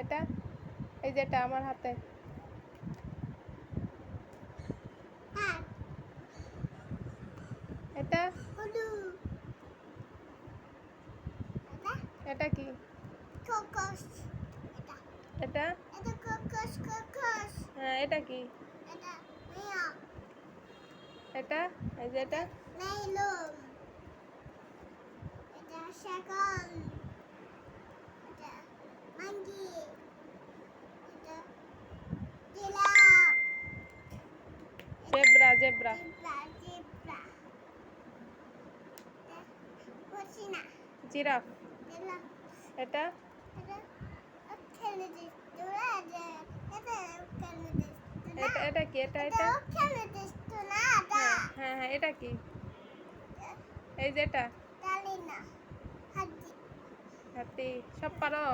এটা এই যে এটা আমার হাতে এটা এটা কি ককস এটা এটা ককস হ্যাঁ এটা কি এটা মিয়া এটা এই যে এটা মেলুন এটা শাকাল এটা মাঙ্গি এটা জিরাফ জেব্রা জিব্রা এটা পশিনা জিরাফ জিরাফ এটা এটা খেলে দিস তোরা এটা খেলে দিস এটা এটা কি এটা এটা এটা খেলে দিস তো না হ্যাঁ হ্যাঁ এটা কি এই যে এটা ডালিনা হাতি হাতি সব পারো